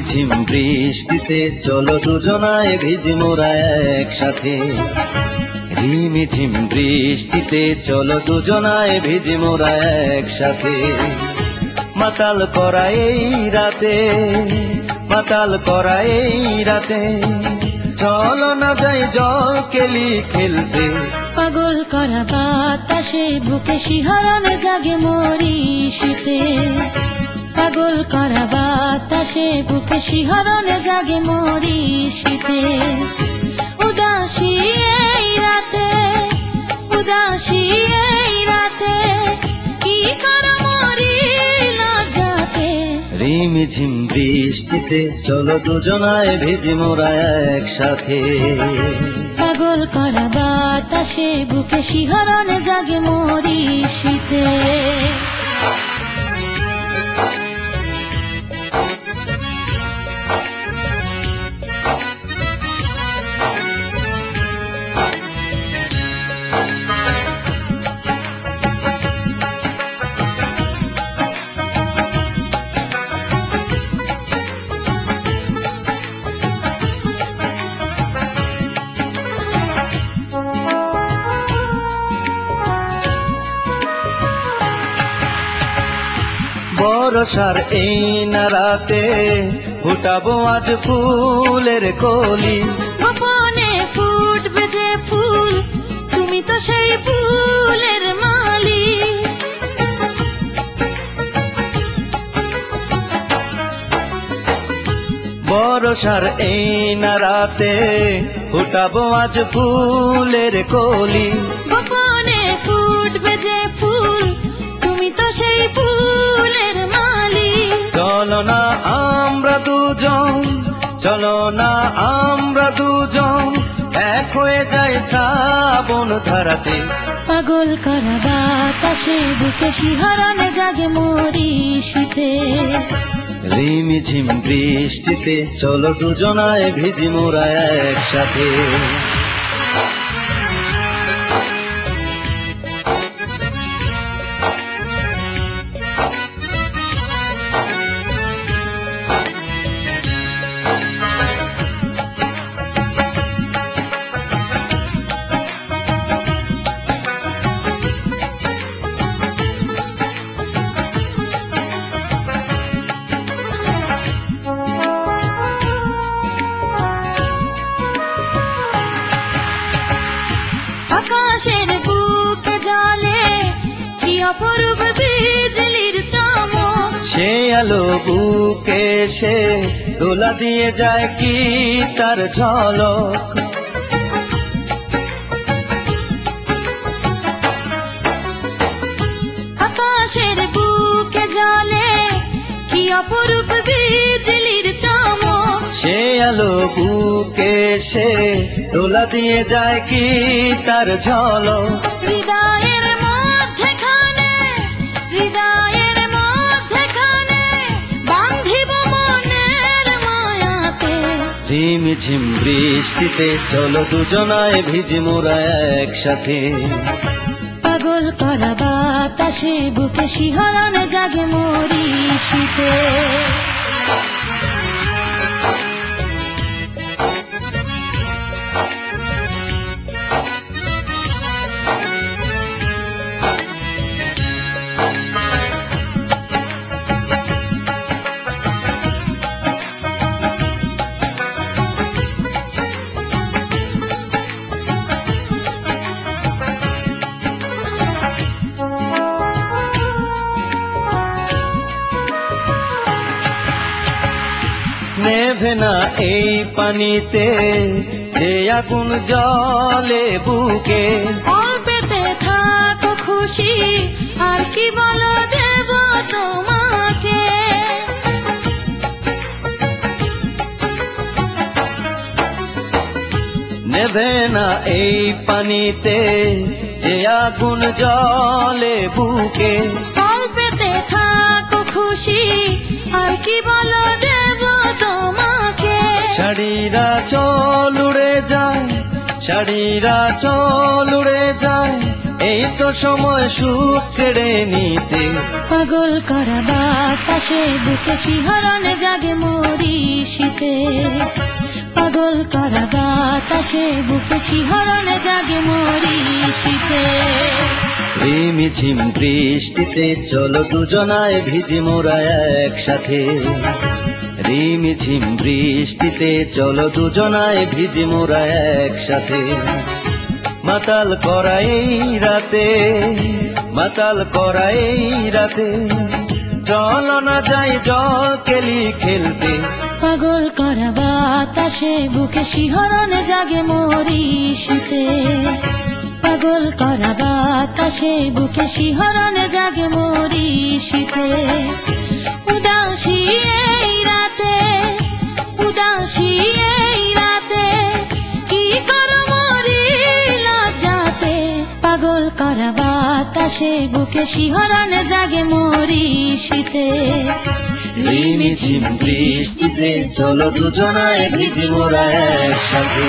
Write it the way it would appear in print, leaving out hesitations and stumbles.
ঝিম বৃষ্টিতে চলো দুজনায় ভিজি মোরা একসাথে। রিমি ঝিম বৃষ্টিতে চলো দুজনায় ভিজি মোরা একসাথে। মাতাল করা এই রাতে, মাতাল করা এই রাতে, চলো না যাই জল কেলি খেলতে। পাগল করা বাতাসে বুকে শিহরণ জাগে মরি শীতে। পাগল করা বাতাসে বুকে শিহরণ জাগে মরি শীতে। উদাসী এই রাতে, উদাসী এই রাতে, কি কর মরি লজ্জাতে। রিমি ঝিম বৃষ্টিতে চলো দুজনায় ভিজি মোরা একসাথে। পাগল করা বাতাসে বুকে শিহরণ জাগে মরি শীতে। বরসার এই না রাতে ফুটাবো আজ ফুলের কলি। গোপনে ফুটবে যে ফুল, তুমি তো সেই ফুলের মালি। বরসার এই না রাতে ফুটাবো আজ ফুলের কলি। গোপনে ফুটবে যে ফুল, তুমি তো সেই ফুলের মালি। চলো না আমরা দুজন, চলো না আমরা দুজন, এক হয়ে যাই শ্রাবণ ধারাতে। পাগল করা বাতাসে বুকে শিহরণ জাগে মরি শীতে। রিমি ঝিম বৃষ্টিতে চলো দুজনায় ভিজি মোরা একসাথে। আকাশের বুকে জ্বলে কি অপরূপ বিজলির চমক। সে আলো বুকে সে দোলা দিয়ে যায় কি তার ঝলক। আকাশের বুকে জ্বলে কি অপরূপ বিজলির চমক। সে আলো বুকে সে দোলা দিয়ে যায় কি তার ঝলক। হৃদয়ের মধ্যেখানে, হৃদয়ের মধ্যেখানে বান্ধিব মনের মায়াতে। রিমি ঝিম বৃষ্টিতে চলো দুজনায় ভিজি মোরা একসাথে। পাগল করা বাতাসে বুকে শিহরণ জাগে মরি শীতে। নেভে না এই পানিতে যে আগুন জ্বলে বুকে। অল্পেতে থাকো খুশি, আর কি বলো দেব তোমাকে। নেভে না এই পানিতে যে আগুন জ্বলে বুকে। অল্পেতে থাকো খুশি, আর কি বলো দেব তোমাকে। শাড়িরা চল উড়ে যায়, শাড়িরা চল উড়ে যায়, এই তো সময় সুখ কেড়ে নিতে। পাগল করা বাতাসে বুকে শিহরণে জাগে মরি শীতে। পাগল করা বাতাসে বুকে শিহরণে জাগে মরি শীতে। রিমঝিম বৃষ্টিতে চলো দুজনায় ভিজি মোরা একসাথে। রিমঝিম বৃষ্টিতে চলো দুজনায় ভিজি মোরা একসাথে। মাতাল করা এই রাতে, মাতাল করা এই রাতে, চলো না যাই জল কেলি খেলতে। পাগল করা বাতাসে বুকে শিহরণে জাগে মরি শীতে। পাগল করা বাতাসে বুকে শিহরণে জাগে মরি শীতে। উদাসী এই রাতে, উদাসী এই রাতে, কি করো মরি লজ্জাতে। পাগল করা বাতাসে বুকে শিহরণে জাগে মরি শীতে। রিমঝিম বৃষ্টিতে চলো দুজনায় ভিজি মোরা একসাথে।